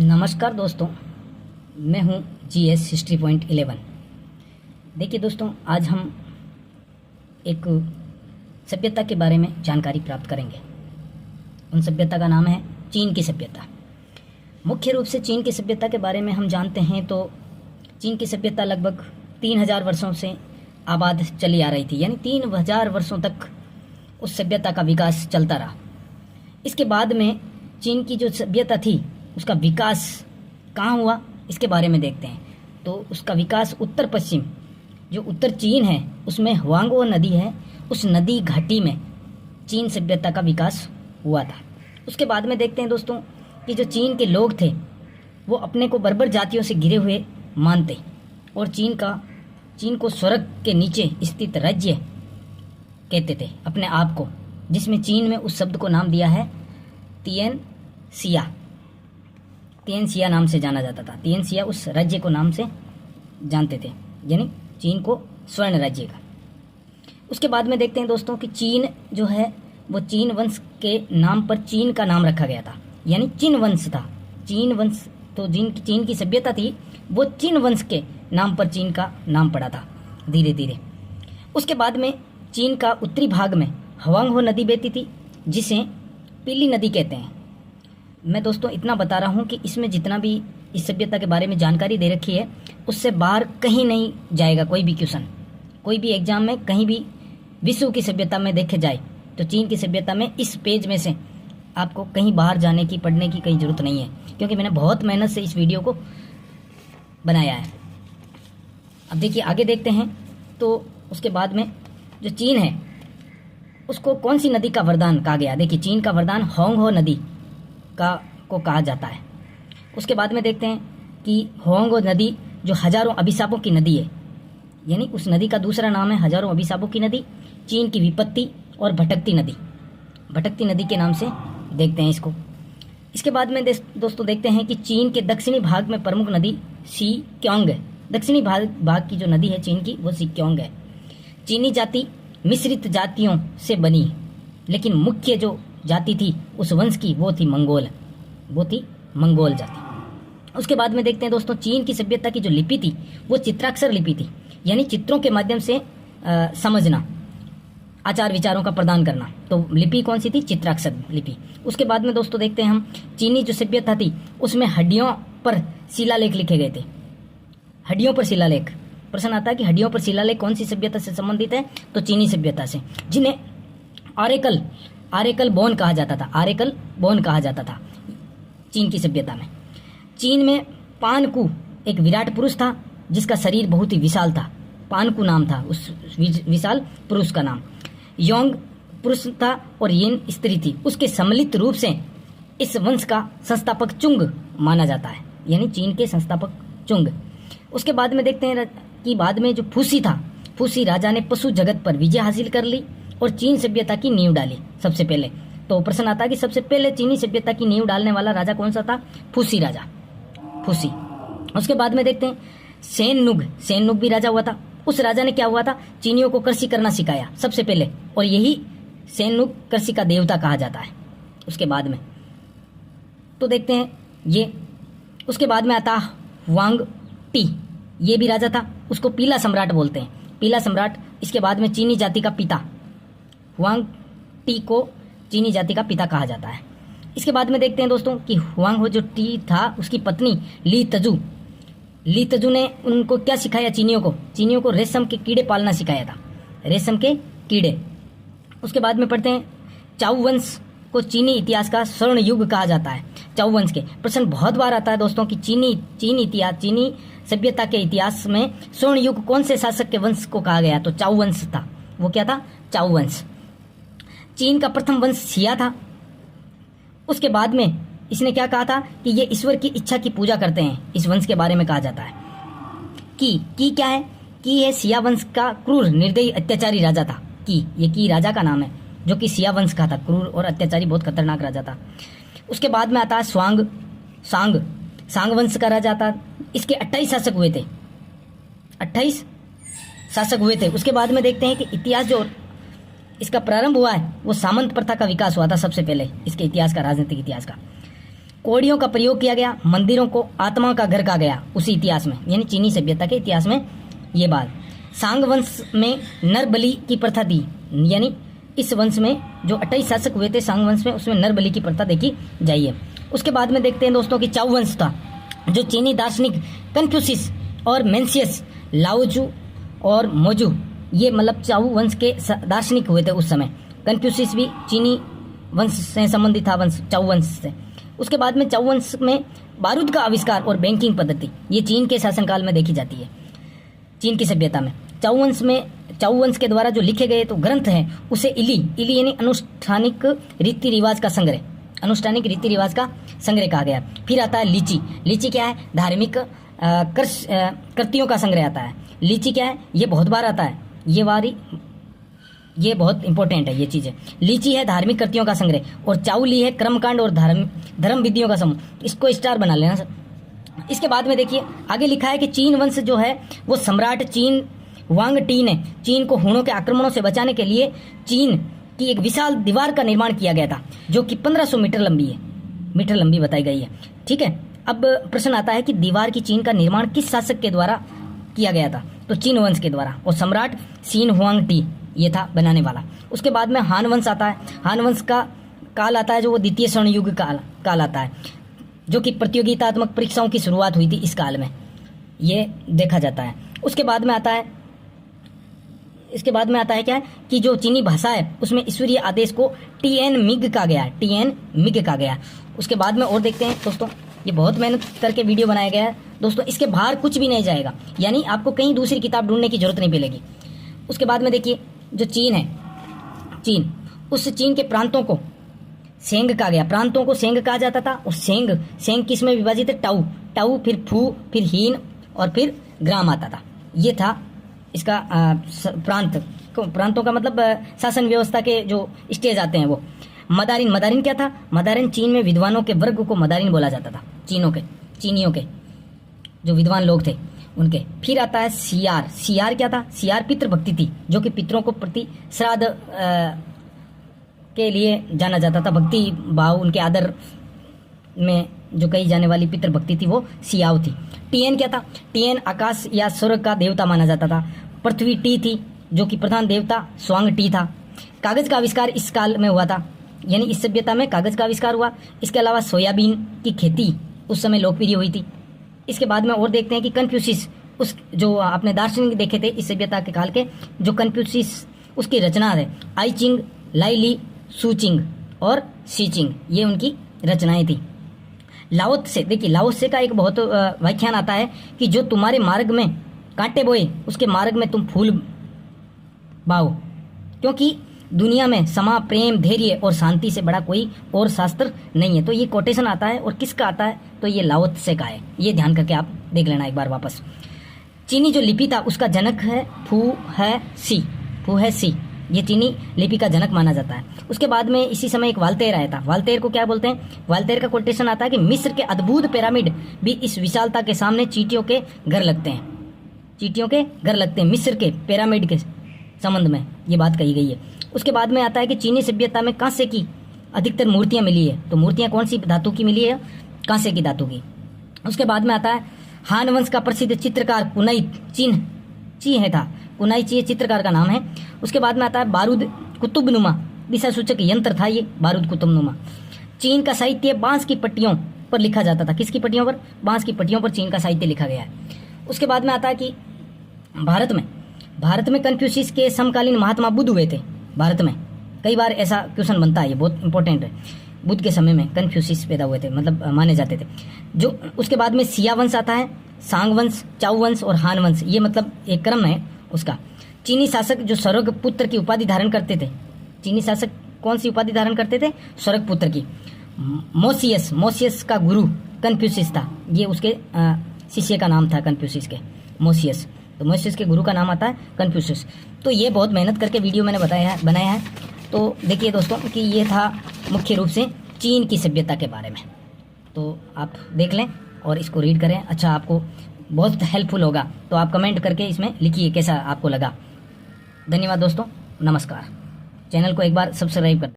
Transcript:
नमस्कार दोस्तों, मैं हूं GS हिस्ट्री पॉइंट 11। देखिए दोस्तों, आज हम एक सभ्यता के बारे में जानकारी प्राप्त करेंगे। उन सभ्यता का नाम है चीन की सभ्यता। मुख्य रूप से चीन की सभ्यता के बारे में हम जानते हैं तो चीन की सभ्यता लगभग 3000 वर्षों से आबाद चली आ रही थी, यानी 3000 वर्षों तक उस सभ्यता का विकास चलता रहा। इसके बाद में चीन की जो सभ्यता थी उसका विकास कहाँ हुआ इसके बारे में देखते हैं। तो उसका विकास उत्तर पश्चिम, जो उत्तर चीन है उसमें हुआंगो नदी है, उस नदी घाटी में चीन सभ्यता का विकास हुआ था। उसके बाद में देखते हैं दोस्तों कि जो चीन के लोग थे वो अपने को बर्बर जातियों से घिरे हुए मानते और चीन को स्वर्ग के नीचे स्थित राज्य कहते थे अपने आप को, जिसमें चीन में उस शब्द को नाम दिया है तिएनसिया नाम से जाना जाता था। तिएनसिया उस राज्य को नाम से जानते थे, यानी चीन को स्वर्ण राज्य का। उसके बाद में देखते हैं दोस्तों कि चीन जो है वो चीन वंश के नाम पर चीन का नाम रखा गया था, यानी चिन वंश था। चीन वंश तो चीन की सभ्यता थी वो चिन वंश के नाम पर चीन का नाम पड़ा था धीरे धीरे। उसके बाद में चीन का उत्तरी भाग में हुआंगहो नदी बहती थी, जिसे पीली नदी कहते हैं। मैं दोस्तों इतना बता रहा हूँ कि इसमें जितना भी इस सभ्यता के बारे में जानकारी दे रखी है उससे बाहर कहीं नहीं जाएगा। कोई भी क्वेश्चन, कोई भी एग्जाम में कहीं भी विश्व की सभ्यता में देखे जाए तो चीन की सभ्यता में इस पेज में से आपको कहीं बाहर जाने की पढ़ने की कहीं ज़रूरत नहीं है, क्योंकि मैंने बहुत मेहनत से इस वीडियो को बनाया है। अब देखिए आगे देखते हैं तो उसके बाद में जो चीन है उसको कौन सी नदी का वरदान कहा गया। देखिए चीन का वरदान हुआंगहो नदी को कहा जाता है। उसके बाद में देखते हैं कि हुआंगहो नदी जो हजारों अभिशापों की नदी है, यानी उस नदी का दूसरा नाम है हजारों अभिशापों की नदी, चीन की विपत्ति और भटकती नदी के नाम से देखते हैं इसको। इसके बाद में दोस्तों देखते हैं कि चीन के दक्षिणी भाग में प्रमुख नदी सीक्योंग है। दक्षिणी भाग की जो नदी है चीन की वो सीक्योंग है। चीनी जाति मिश्रित जातियों से बनी, लेकिन मुख्य जो जाति थी उस वंश की वो थी मंगोल जाति। उसके बाद में देखते हैं दोस्तों चीन की सभ्यता की जो लिपि थी वो चित्राक्षर लिपि थी, यानी चित्रों के माध्यम से समझना, आचार विचारों का प्रदान करना। तो लिपि कौन सी थी? चित्राक्षर लिपि। उसके बाद में दोस्तों देखते हैं हम चीनी जो सभ्यता थी उसमें हड्डियों पर शिलालेख लिखे गए थे। हड्डियों पर शिलालेख, प्रश्न आता है कि हड्डियों पर शिलालेख कौन सी सभ्यता से संबंधित है? तो चीनी सभ्यता से, जिन्हें आरेकल बोन कहा जाता था चीन की सभ्यता में। चीन में पानकू एक विराट पुरुष था जिसका शरीर बहुत ही विशाल था। पानकू नाम था उस विशाल पुरुष का नाम। योंग पुरुष था और येन स्त्री थी। उसके सम्मिलित रूप से इस वंश का संस्थापक चुंग माना जाता है, यानी चीन के संस्थापक चुंग। उसके बाद में देखते हैं कि बाद में जो फूसी राजा ने पशु जगत पर विजय हासिल कर ली और चीन सभ्यता की नींव डाली सबसे पहले। तो प्रश्न आता है कि सबसे पहले चीनी सभ्यता की नींव डालने वाला राजा कौन सा था? फूसी राजा। उसके बाद में देखते हैं सेननुग भी राजा हुआ था। उस राजा ने क्या हुआ था? चीनियों को कृषि करना सिखाया सबसे पहले, और यही सेननुग कृषि का देवता कहा जाता है। उसके बाद में तो देखते हैं ये, उसके बाद में आता हुआंग टी, ये भी राजा था। उसको पीला सम्राट बोलते हैं, पीला सम्राट। इसके बाद में चीनी जाति का पिता, हुआंग टी को चीनी जाति का पिता कहा जाता है। इसके बाद में देखते हैं दोस्तों कि हुआंगहो जो टी था उसकी पत्नी ली तजू ने उनको क्या सिखाया? चीनियों को रेशम के कीड़े पालना सिखाया था, रेशम के कीड़े। उसके बाद में पढ़ते हैं चाउ वंश को चीनी इतिहास का स्वर्ण युग कहा जाता है। चाउ वंश के प्रश्न बहुत बार आता है दोस्तों कि चीनी सभ्यता के इतिहास में स्वर्ण युग कौन से शासक के वंश को कहा गया? तो चाउ वंश था। वो क्या था? चाउ वंश। चीन का प्रथम वंश शिया था। उसके बाद में इसने क्या कहा था कि ये ईश्वर की इच्छा की पूजा करते हैं। इस वंश के बारे में कहा जाता है की क्या है? की है शिया वंश का क्रूर निर्दयी अत्याचारी राजा था। की राजा का नाम है, जो कि शिया वंश का था, क्रूर और अत्याचारी, बहुत खतरनाक राजा था। उसके बाद में आता है सांग वंश का राजा था। इसके 28 शासक हुए थे। उसके बाद में देखते हैं कि इतिहास जो इसका प्रारंभ हुआ है वो सामंत प्रथा का विकास हुआ था सबसे पहले, इसके इतिहास का, राजनीतिक इतिहास का। कौड़ियों का प्रयोग किया गया, मंदिरों को आत्मा का घर कहा गया उसी इतिहास में, यानी चीनी सभ्यता के इतिहास में ये बात। सांग वंश में नर बलि की प्रथा थी, यानी इस वंश में जो 28 शासक हुए थे सांग वंश में, उसमें नर बलि की प्रथा देखी जाइए। उसके बाद में देखते हैं दोस्तों कि चाउ वंश था, जो चीनी दार्शनिक कन्फ्यूशियस और मेंसियस, लाओजू और मोजू, ये मतलब चाउ वंश के दार्शनिक हुए थे उस समय। कन्फ्यूशियस भी चीनी वंश से संबंधित था, वंश चाउ वंश से। उसके बाद में चाउ वंश में बारूद का आविष्कार और बैंकिंग पद्धति, ये चीन के शासनकाल में देखी जाती है, चीन की सभ्यता में। चाउ वंश के द्वारा जो लिखे गए तो ग्रंथ हैं, उसे इली यानी अनुष्ठानिक रीति रिवाज का संग्रह, अनुष्ठानिक रीति रिवाज का संग्रह कहा गया। फिर आता है लीची क्या है, धार्मिक कृतियों का संग्रह आता है। लीची क्या है, ये बहुत बार आता है, ये बहुत इंपॉर्टेंट है ये चीजें। लीची है धार्मिक कृतियों का संग्रह, और चाउली है कर्मकांड और धर्म विधियों का समूह। इसको स्टार बना लेना सर। इसके बाद में देखिए आगे लिखा है कि चीन वंश जो है वो सम्राट चीन वांग टी ने चीन को हुणों के आक्रमणों से बचाने के लिए चीन की एक विशाल दीवार का निर्माण किया गया था, जो कि 1500 मीटर लंबी बताई गई है। ठीक है, अब प्रश्न आता है कि दीवार की चीन का निर्माण किस शासक के द्वारा किया गया था, तो चीन वंश के द्वारा, और सम्राट सीन हुआंग टी ये था बनाने वाला। उसके बाद में हान वंश आता है। हान वंश का काल आता है जो वो द्वितीय स्वर्ण युग काल आता है, जो कि प्रतियोगितात्मक परीक्षाओं की शुरुआत हुई थी इस काल में, ये देखा जाता है। उसके बाद में आता है क्या है कि जो चीनी भाषा है उसमें ईश्वरीय आदेश को टीएन मिग कहा गया। उसके बाद में और देखते हैं दोस्तों, ये बहुत मेहनत करके वीडियो बनाया गया है दोस्तों, इसके बाहर कुछ भी नहीं जाएगा, यानी आपको कहीं दूसरी किताब ढूंढने की जरूरत नहीं मिलेगी। उसके बाद में देखिए जो चीन है, उस चीन के प्रांतों को सेंग कहा गया, प्रांतों को सेंग कहा जाता था। और सेंग किस में विभाजित है, टाउ, फिर फू, फिर हीन और फिर ग्राम आता था। ये था इसका प्रांतों का मतलब शासन व्यवस्था के जो स्टेज आते हैं वो। मदारिन क्या था, मदारिन चीन में विद्वानों के वर्ग को मदारिन बोला जाता था, चीनियों के जो विद्वान लोग थे उनके। फिर आता है सियार क्या था, सियार पितृभक्ति थी, जो कि पितरों को प्रति श्राद्ध के लिए जाना जाता था, भक्ति भाव उनके आदर में जो कही जाने वाली पितृभक्ति थी वो सियाव थी। टीएन क्या था, टीएन आकाश या स्वर्ग का देवता माना जाता था। पृथ्वी टी थी, जो कि प्रधान देवता स्वांग टी था। कागज का आविष्कार इस काल में हुआ था, यानी इस सभ्यता में कागज का आविष्कार हुआ। इसके अलावा सोयाबीन की खेती उस समय लोकप्रिय हुई थी। इसके बाद में और देखते हैं कि कन्फ्यूशियस, उस जो आपने दार्शनिक देखे थे इस सभ्यता के काल के, जो कन्फ्यूशियस उसकी रचना है, आई चिंग, लाई ली, सू चिंग और सी चिंग, ये उनकी रचनाएं थी। लाओत से, देखिए लाओत से का एक बहुत व्याख्यान आता है कि जो तुम्हारे मार्ग में कांटे बोए उसके मार्ग में तुम फूल बाओ, क्योंकि दुनिया में समा, प्रेम, धैर्य और शांति से बड़ा कोई और शास्त्र नहीं है। तो ये कोटेशन आता है, और किसका आता है, तो ये लाओत से का है। ये ध्यान करके आप देख लेना एक बार वापस। चीनी जो लिपि था उसका जनक है फू है सी, ये चीनी लिपि का जनक माना जाता है। उसके बाद में इसी समय एक वाल्तेर आया था। वाल्तेर को क्या बोलते हैं, वाल्तेर का कोटेशन आता है कि मिस्र के अद्भुत पिरामिड भी इस विशालता के सामने चींटियों के घर लगते हैं। मिस्र के पिरामिड के संबंध में ये बात कही गई है। उसके बाद में आता है कि चीनी सभ्यता में कांसे की अधिकतर मूर्तियां मिली है। तो मूर्तियां कौन सी धातु की मिली है, कांसे की धातु की। उसके बाद में आता है हान वंश का प्रसिद्ध चित्रकार कुनाई ची चित्रकार का नाम है। उसके बाद में आता है बारूद कुतुबनुमा, दिशा सूचक यंत्र था ये बारूद कुतुबनुमा। चीन का साहित्य बांस की पट्टियों पर लिखा जाता था। किसकी पट्टियों पर, बांस की पट्टियों पर चीन का साहित्य लिखा गया है। उसके बाद में आता है कि भारत में कन्फ्यूशियस के समकालीन महात्मा बुद्ध हुए थे। भारत में कई बार ऐसा क्वेश्चन बनता है, ये बहुत इंपॉर्टेंट है। बुद्ध के समय में कन्फ्यूशियस पैदा हुए थे, मतलब माने जाते थे। जो उसके बाद में सिया वंश आता है, सांग वंश, चाउ वंश और हान वंश, ये मतलब एक क्रम है उसका। चीनी शासक जो स्वर्ग पुत्र की उपाधि धारण करते थे, चीनी शासक कौन सी उपाधि धारण करते थे, स्वर्ग पुत्र की। मोसियस का गुरु कन्फ्यूशियस था, ये उसके शिष्य का नाम था कन्फ्यूशियस के, मोसियस। तो मोसियस के गुरु का नाम आता है कन्फ्यूशियस। तो ये बहुत मेहनत करके वीडियो मैंने बनाया है। तो देखिए दोस्तों कि ये था मुख्य रूप से चीन की सभ्यता के बारे में। तो आप देख लें और इसको रीड करें। अच्छा, आपको बहुत हेल्पफुल होगा, तो आप कमेंट करके इसमें लिखिए कैसा आपको लगा। धन्यवाद दोस्तों, नमस्कार। चैनल को एक बार सब्सक्राइब कर